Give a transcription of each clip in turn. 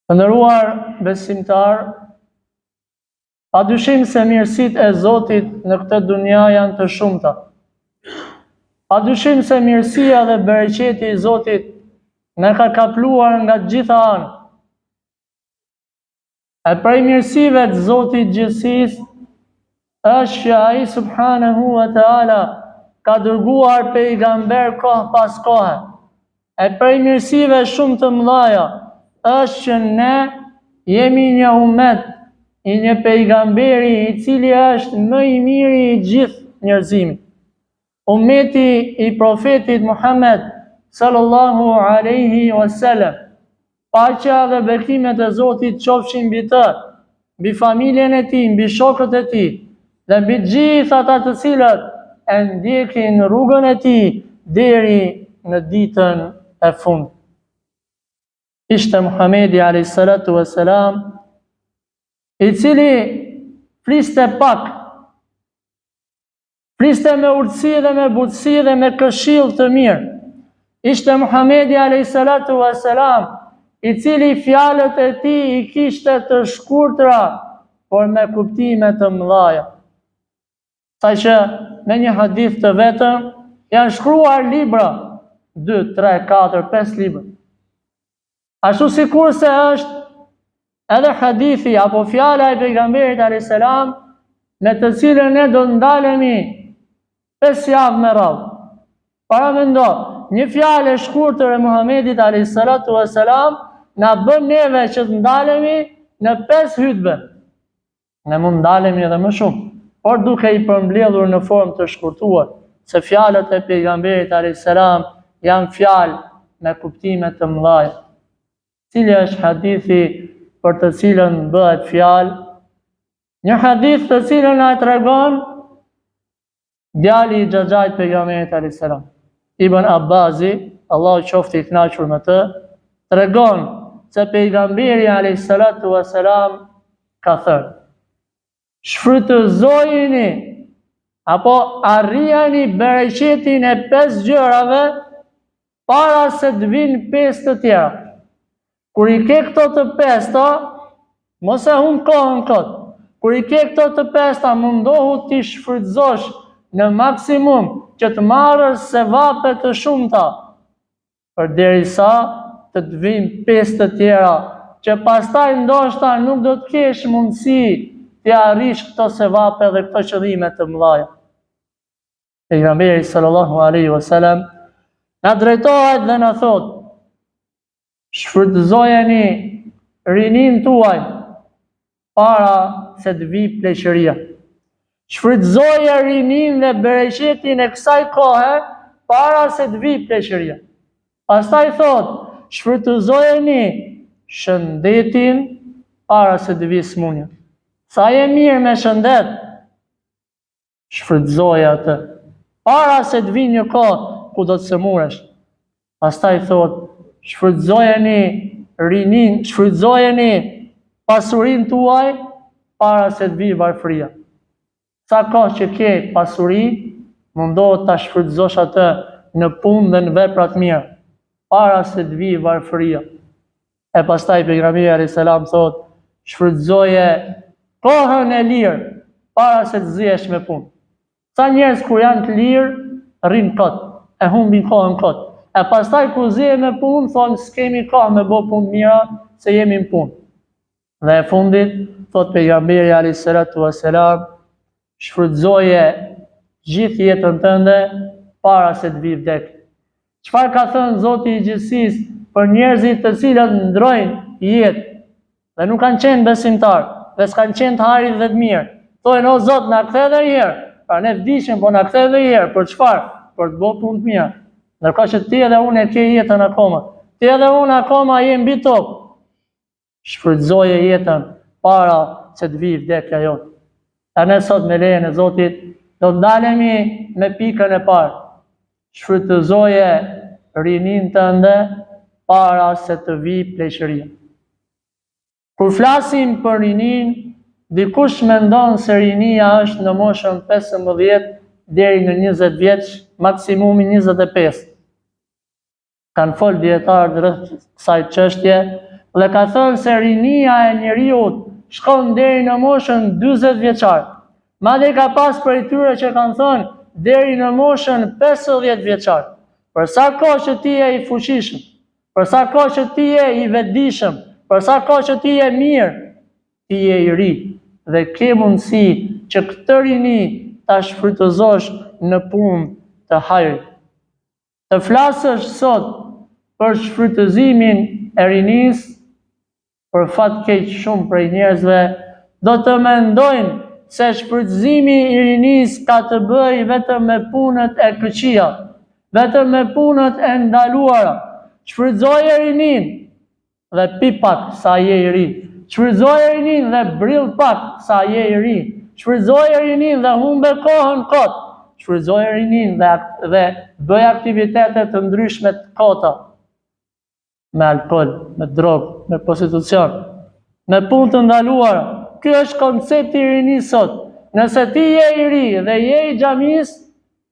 Të nderuar besimtar, padyshim se mirësitë e Zotit në këtë dunja janë të shumta. Padyshim se mirësia dhe bereqeti i Zotit na ka kapluar nga të gjitha anët. E prej mirësive të Zotit gjithësisë është që ai subhanahu wa taala ka dërguar pejgamber kohë pas kohe. E prej mirësive shumë të mëdha është që ne jemi një umet i një pejgamberi i cili është më i miri i gjithë njerëzimit. Umeti i profetit Muhammed sallallahu alaihi wasallam. Paqja dhe bekimet e Zotit qofshin mbi të, mbi familjen e tij, mbi shokët e tij dhe mbi gjithë ata të cilët e ndjekin rrugën e tij deri në ditën e fundit. Ishte Muhamedi alayhi salatu wassalam, i cili fliste pak, fliste me urtësi dhe me butësi dhe me këshill të mirë. Ishte Muhamedi alayhi salatu wassalam, i cili fjalët e tij i kishte të shkurtra, por me kuptime të mëdha. Saqë me një hadith të vetëm janë shkruar libra, 2, 3, 4, 5 libra. Ashtu sikur se është edhe hadithi apo fjala e pejgamberit alayhis salam me të cilën ne do ndalemi 5 javë me radhë. Para mendo, një fjalë e shkurtër e Muhamedit alayhis salatu wassalam na bën neve që të ndalemi në 5 hutbe. Ne mund ndalemi edhe më shumë, por duke i përmbledhur në formë të shkurtuar, se fjalët e pejgamberit alayhis salam janë fjalë me kuptime të mëdha. Cili është hadithi për të cilën bëhet fjalë? Një hadith të cilën na tregon djali i xhaxhait pejgamberit alayhis salam, Ibn Abbasi, Allahu qoftë i kënaqur me të, tregon se pejgamberi alayhis salatu wassalam ka thënë: shfrytëzojini apo arrijani bereqetin e 5 gjërave para se të vinë 5 të tjera. Kur i ke këto të 5-ta, mos e humb kohën kot. Kur i ke këto të 5-ta, mundohu t'i shfrytëzosh në maksimum që të marrësh sevape të shumta, përderisa të vinë 5 të tjera, që pastaj ndoshta nuk do të kesh mundësi t'i arrish këto sevape dhe këto qëllime të mëdha. Pejgamberi sallallahu alaihi wasallam na drejtohet dhe na thotë: shfrytëzojeni rinin tuaj para se të vijë pleqëria. Shfrytëzoje rinin dhe bereqetin e kësaj kohe para se të vijë pleqëria. Pastaj thot: shfrytëzojeni shëndetin para se të vijë smundja. Sa je mirë me shëndet, shfrytëzoje atë para se të vijë një kohë ku do të sëmuresh. Pastaj thot: shfrytëzojeni rinin, shfrytëzojeni pasurinë tuaj para se të vijë varfëria. Sa kohë që ke pasuri, mundohet ta shfrytëzosh atë në punë dhe në vepra të mira para se të vijë varfëria. E pastaj pejgamberi alayhis salam thotë: shfrytëzoje kohën e lirë para se të zihesh me punë. Sa njerëz kur janë të lirë rrin kot, e humbin kohën kot. E pastaj kur zihen me punë, thonë s'kemi kohë me bë punë mira, se jemi në punë. Dhe e fundit, thot pejgamberi alayhis salatu wassalam: shfrytëzoje gjithë jetën tënde para se të vijë vdekja. Çfarë ka thënë Zoti i gjithësisë për njerëzit të cilët ndrojnë jetë dhe nuk kanë qenë besimtar, dhe s'kanë qenë të harit dhe të mirë? Thonë: o Zot, na kthe edhe një herë. Pra ne vdishim, po na kthe edhe një herë. Për çfarë? Për të bërë punë të mira. Ndërkohë që ti edhe unë e ke jetën akoma. Ti edhe unë akoma jem mbi tokë. Shfrytëzoje jetën para se të vijë vdekja jote. E ne sot me lejen e Zotit do të dalemi me pikën e parë. Shfrytëzoje rinin tënde para se të vijë pleqëria. Kur flasim për rinin, dikush mendon se rinia është në moshën 15 deri në 20 vjeç, maksimumi 25. Kanë folë dietarët rreth kësaj çështje, Dhe ka thënë se rinia e njeriut shkon deri në moshën 40 vjeçar. Madje ka pas prej tyre që kanë thënë deri në moshën 50 vjeçar. Për sa kohë që ti je i fuqishëm, për sa kohë që ti je i vetëdijshëm, për sa kohë që ti je mirë, ti je i ri dhe ke mundësi që këtë rini ta shfrytëzosh në punë të hajrit. Të flasësh sot për shfrytëzimin e rinisë, për fat keq shumë prej njerëzve do të mendojnë se shfrytëzimi i rinisë ka të bëjë vetëm me punët e këqija, vetëm me punët e ndaluara. Shfrytëzoje rinin dhe pi pak sa je i ri. Shfrytëzoje rinin dhe brill pak sa je i ri. Shfrytëzoje rinin dhe humbe kohën kot. Shfrytëzoje rinin dhe bëj aktivitete të ndryshme të kota. Me alkool, me drogë, me prostitucion, me punë të ndaluara. Ky është koncepti i rinisë sot. Nëse ti je i ri dhe je i xhamis,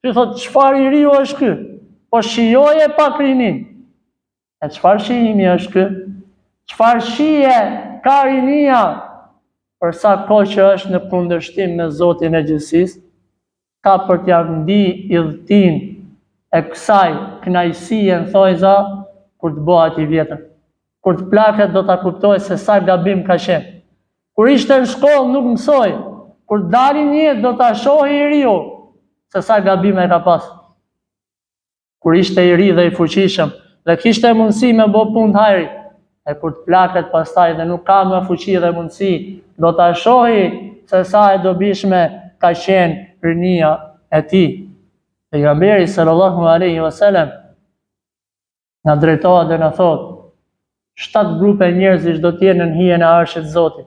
ti thot çfarë i riu është ky? Po shijoje pak rinin. E çfarë shijimi është ky? Çfarë shije ka rinia? Për sa kohë që është në kundërshtim me Zotin e gjithësisë, ka për t'ja ndi idhtin e kësaj kënaqësie në thojza kur të bëhet i vjetër. Kur të plaket do ta kuptoj se sa gabim ka qenë. Kur ishte në shkollë nuk mësoj, kur dalin jetë do ta shohë i riu se sa gabime ka pas. Kur ishte i ri dhe i fuqishëm dhe kishte mundësi me bë punë të hajrit, e kur të plaket pastaj dhe nuk ka më fuqi dhe mundësi, do ta shohë se sa e dobishme ka qenë rinia e tij. Pejgamberi sallallahu alaihi wasallam na drejtohet dhe na thotë 7 grupe njerëzish do t'jenë në hijen e arshit Zotit.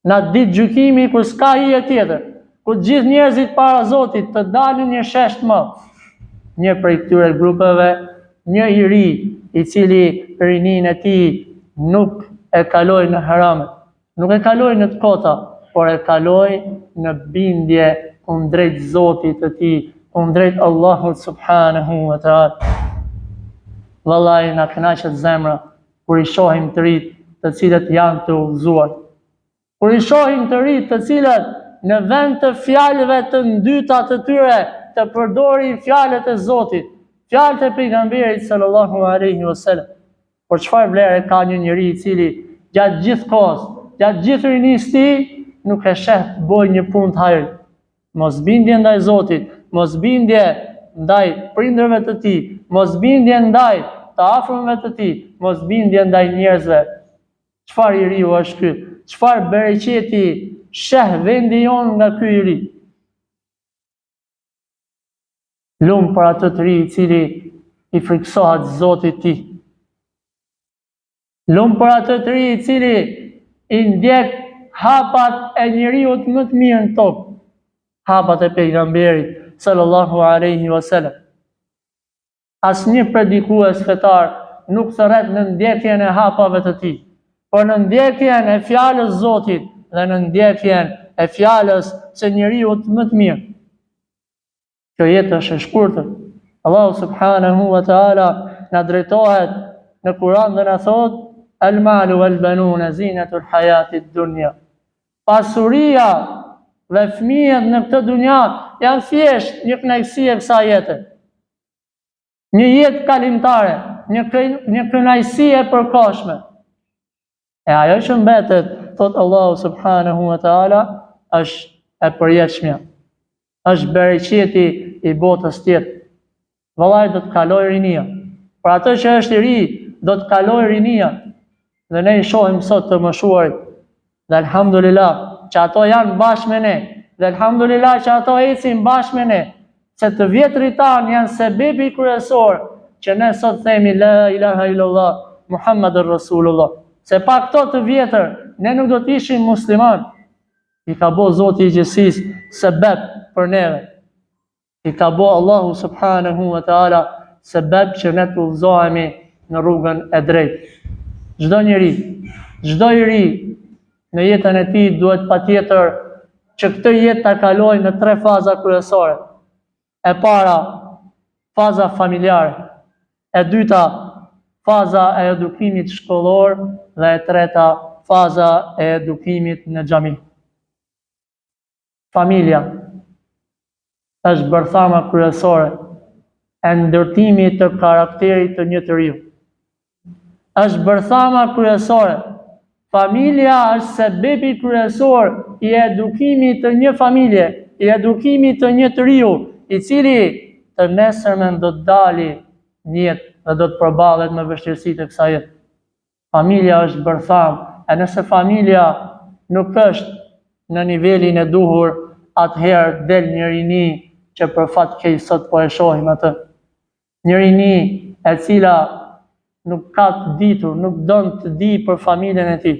Në ditë gjykimi kur s'ka hije tjetër, ku gjithë njerëzit para Zotit të dalin një shesh të madh. Një prej këtyre grupeve, një i ri, i cili rinin e tij nuk e kaloi në haramet, nuk e kaloi në të kota, por e kaloi në bindje kundrejt Zotit të tij, kundrejt Allahut subhanahu wa taala. Vallai na kënaqet zemra kur i shohim të rit të cilët janë të udhëzuar. Kur i shohim të rit të cilët në vend të fjalëve të ndyta të tyre të përdorin fjalët e Zotit, fjalët e pejgamberit sallallahu alaihi wasallam. Por çfarë vlere ka një njeri i cili gjatë gjithë kohës, gjatë gjithë rinisë tij nuk e sheh të bëjë një punë të hajrit. Mosbindje ndaj Zotit, mosbindje ndaj prindërve të tij, mosbindje ndaj të afërmëve të tij, mosbindje ndaj njerëzve. Çfarë i riu është ky? Çfarë bereqeti sheh vendi jon nga ky i ri? Lum për atë të ri i cili i friksohet Zotit tij. Lum për atë të ri i cili i ndjek hapat e njeriut më të mirë në tokë, hapat e pejgamberit sallallahu alaihi wasallam. Asnjë predikues fetar nuk thërret në ndjekjen e hapave të tij, por në ndjekjen e fjalës Zotit dhe në ndjekjen e fjalës së njeriut më të mirë. Kjo jetë është e shkurtër. Allahu subhanahu wa taala na drejtohet në Kur'an dhe na thotë: "Al-malu wal-banuna zinatul hayatid dunya." Pasuria dhe fëmijët në këtë dunja janë thjesht një kënaqësi e kësaj jete. Një jetë kalimtare, një kënaqësi e përkohshme. E ajo që mbetet, thot Allahu subhanahu wa taala, është e përjetshmja. Është bereqeti i botës tjetër. Vallai do të kalojë rinia. Për atë që është i ri, do të kalojë rinia. Dhe ne i shohim sot të moshuarit. Dhe alhamdulillah që ato janë bashkë me ne. Dhe alhamdulillah që ato ecin bashkë me ne. Se të vjetrit tanë janë sebebi kryesor që ne sot themi la ilaha illallah Muhammadur Rasulullah. Se pa këto të vjetër, ne nuk do të ishim musliman. I ka bo Zoti i gjithësisë sebeb për neve. I ka bo Allahu subhanahu wa taala sebeb që ne të udhëzohemi në rrugën e drejtë. Çdo njeri, çdo i ri në jetën e tij duhet patjetër që këtë jetë ta kalojë në 3 faza kryesore. E para, faza familjare. E dyta, faza e edukimit shkollor dhe e treta faza e edukimit në xhami. Familja është bërthama kryesore e ndërtimit të karakterit të një njeriu. Është bërthama kryesore. Familja është sebebi kryesor i edukimit të një familje, i edukimit të një njeriu, i cili të nesërmen do të dali një jetë dhe do të përballet me vështirësitë e kësaj jete. Familja është bërtham, e nëse familja nuk është në nivelin e duhur, atëherë del një rini që për fat keq sot po e shohim atë. Një rini e cila nuk ka të ditur, nuk don të di për familjen e tij,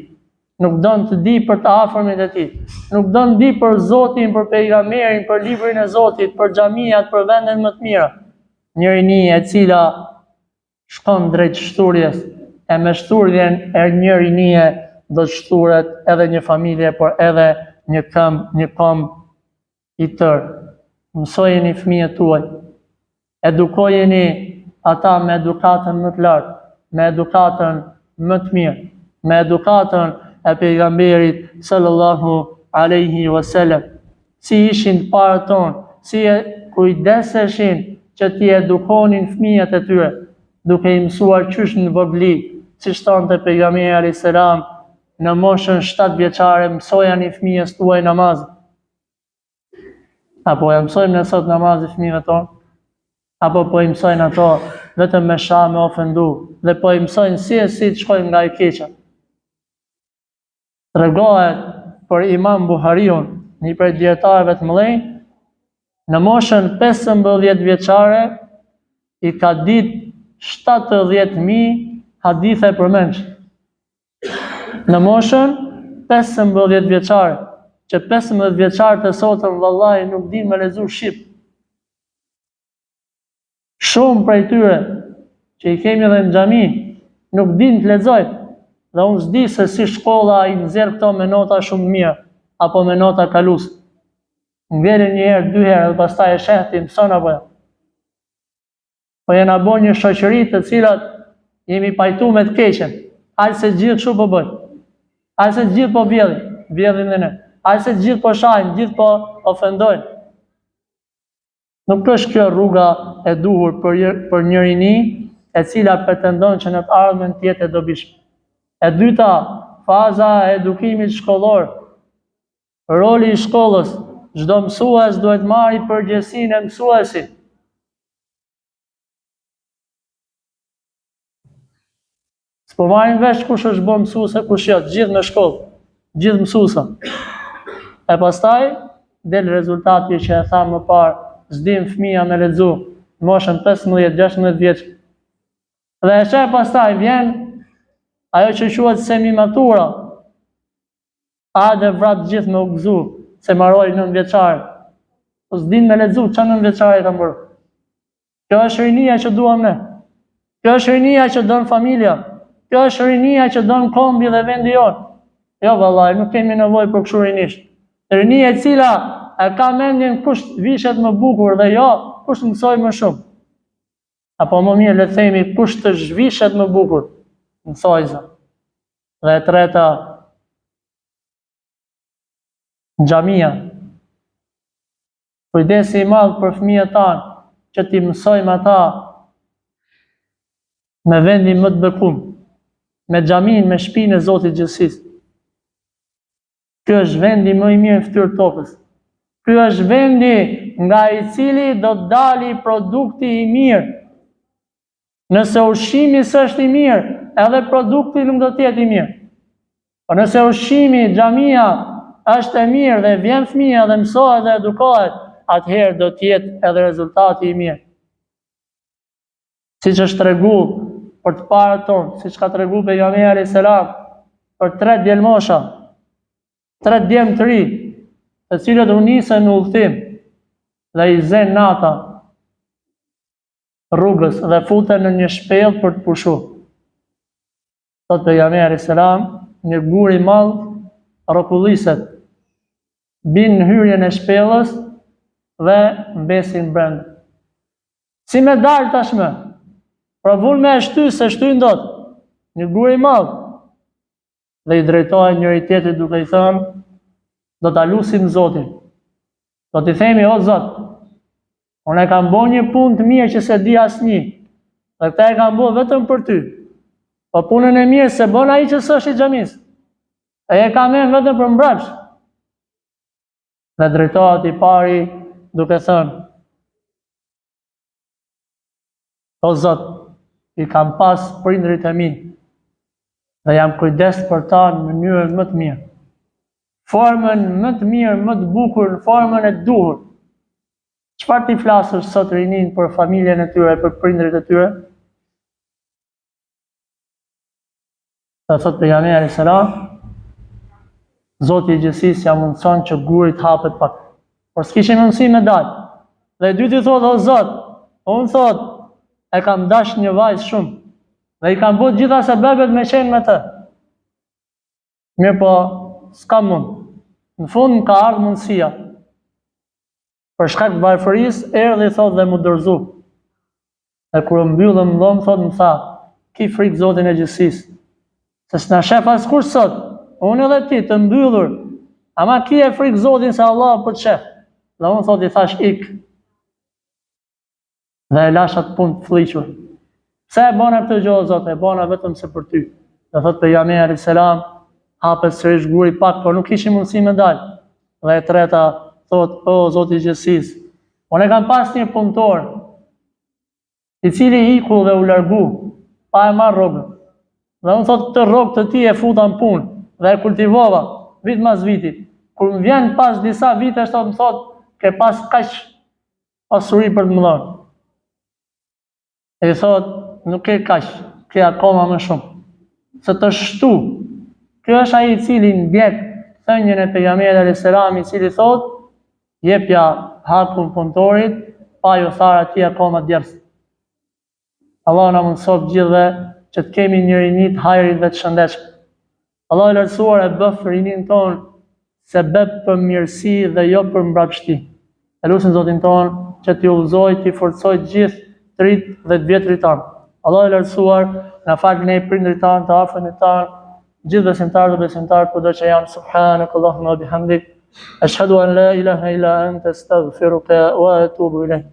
nuk don të di për të afërmit e tij, nuk don të di për Zotin, për pejgamberin, për librin e Zotit, për xhamiat, për vendet më të mira. Një rini e cila shkon drejt shturjes, e me shturjen e një rinie do të shturet edhe një familje, por edhe një kom i tërë. Mësojeni fëmijët tuaj, edukojeni ata me edukatën më të lartë, me edukatën më të mirë, me edukatën e pejgamberit sallallahu alaihi wasallam. Si ishin të parët tonë, si kujdeseshin që t'i edukonin fëmijët e tyre, duke i mësuar qysh në vogli, si thonte pejgamberi alayhis salam, në moshën 7 vjeçare mësojani fëmijës tuaj namaz. Apo ja mësojmë ne sot namazin fëmijëve tonë? Apo po i mësojnë ato vetëm me sha, me ofendu, dhe po i mësojnë si të shkojnë nga i keqa. Tregohet për Imam Buhariun, një prej dietarëve të mëdhenj, në moshën 15 vjeçare i ka ditë 70.000 hadithe përmendshme. Në moshën 15 vjeçare, që 15 vjeçarët e sotëm vallahi nuk din me lexu shqip. Shumë prej tyre që i kemi edhe në xhami nuk din të lexojnë, dhe unë s'di se si shkolla i nxjerr këto me nota shumë mira apo me nota kaluese. Ngjerë një herë, 2 herë dhe pastaj e shehti mëson apo jo. Po jena bën një shoqëri të cilat jemi pajtu me të keqen. Hajde se gjithë kështu po bëjnë. Hajde se gjithë po vjedhin dhe ne. Hajde se gjithë po shajnë, gjithë po ofendojnë. Nuk është kjo rruga e duhur për një rini e cila pretendon që në të ardhmen të jetë e dobishme. E dyta, faza e edukimit shkollor. Roli i shkollës, çdo mësues duhet marrë përgjegjësinë e mësuesit. S'po marrin vesh kush është bërë mësues e kush jo, gjithë në shkollë, gjithë mësuesa. E pastaj del rezultati që e thamë më parë, s'dim fëmia me lexu, në moshën 15-16 vjeç. Dhe e sheh pastaj vjen ajo që quhet semi-matura. Hajde vrat gjithë me u gëzu, se mbaroi 9 vjeçare. Po s'din me lexu, çfarë 9 vjeçare kanë bërë? Kjo është rinia që duam ne. Kjo është rinia që don familja. Kjo është rinia që don kombi dhe vendi jonë. Jo vallahi, nuk kemi nevojë për kështu rinish. Rinia e cila e ka mendjen kush vishet më bukur dhe jo kush mësoj më shumë. Apo më mirë le të themi kush të zhvishet më bukur, mësojza. Dhe e treta, xhamia. Kujdesi i madh për fëmijët tanë, që t'i mësojmë ata me vendin më të bekuar, me xhamin, me shtëpinë e Zotit gjithësisë. Ky është vendi më i mirë në fytyrë tokës. Ky është vendi nga i cili do të dali produkti i mirë. Nëse ushqimi s'është i mirë, edhe produkti nuk do të jetë i mirë. Po nëse ushqimi, xhamia është e mirë dhe vjen fëmia dhe mësohet dhe edukohet, atëherë do të jetë edhe rezultati i mirë. Siç është treguar për të parët tonë, siç ka treguar pejgamberi alayhis salam për 3 djelmosha, 3 djemë të ri, të cilët u nisën në udhtim dhe i zën nata rrugës dhe futen në një shpellë për të pushuar. Thot pejgamberi alayhis salam, një gur i madh rrokulliset, bin në hyrjen e shpellës dhe mbesin brenda. Si me dalë tashmë? Pra vull me e shty, se shty ndot. Një gur i madh. Dhe i drejtohet njëri tjetrit duke i thënë, do ta lusim Zotin. Do t'i themi, o Zot, unë e kam bo një punë të mirë që se di asnjë. Dhe këta e kam bo vetëm për ty. Po punën e mirë se bën ai që s'është i xhamisë. E kam vetëm për mbrapsht. Dhe drejtohet i pari duke thënë, o Zot, i kam pas prindrit e mi dhe jam kujdes për ta në mënyrën më të mirë. Formën më të mirë, më të bukur, në formën e duhur. Çfarë ti flasësh sot rinin për familjen e tyre, për prindrit e tyre? Dhe thot pejgamberi alayhis salam, Zoti i gjithësisë ja mundson që guri të hapet pak. Por s'kishin mundësi me dalë. Dhe i dyti thot, o Zot, unë thot, e kam dash një vajzë shumë. Dhe i kam bërë gjitha sebebet me qenë me të. Mirë po, s'ka mund. Në fund më ka ardhur mundësia. Për shkak të varfërisë, erdhi thot dhe më dorëzu. Dhe kur mbyllëm dhomë, thot më tha, ki frikë Zotin e gjithësisë. Se s'na shef askur sot, unë edhe ti të mbyllur, ama ki e frikë Zotin se Allah për të shef. Dhe unë thot i thash ik. Dhe e lash atë punë të fliqur. Pse e bona këtë gjë, o Zot, e bona vetëm se për ty. Dhe thot pejgamberi alayhis salam, hapet sërish guri pak, por nuk kishim mundësi me dalë. Dhe e treta thot, o Zoti i gjithësisë, unë e kam pas një punëtor, i cili iku dhe u largu, pa e marrë rrogën. Dhe unë thot, këtë rrogë të ti e futa në punë, dhe e kultivova, vit mas vitit. Kur më vjen pas disa vite, më thot, ke pas kaq pasuri për të më dhënë. E thot, nuk ke kaq, ke akoma më shumë. Se të shtu, kjo është ai i cili ndjek thënien e pejgamberit alayhis salam, i cili thot, jepja hakun punëtorit, pa ju thar atij akoma djers. Allah na mëson gjithëve që të kemi një rini të hajrit dhe të shëndetshëm. Allah i lartësuar e bëf rinin ton sebeb për mirësi dhe jo për mbrapshti. E lutim Zotin ton që t'i udhëzoj, t'i forcoj gjithë të rit dhe të vjetrit tanë. Allah i lartësuar na fal ne prindrit tanë, të afërmit tanë, gjithë besimtarë dhe besimtarë kudo që janë. Subhanakallahumma wa bihamdik, ashhadu an la ilaha illa anta astaghfiruka wa atubu ilayk.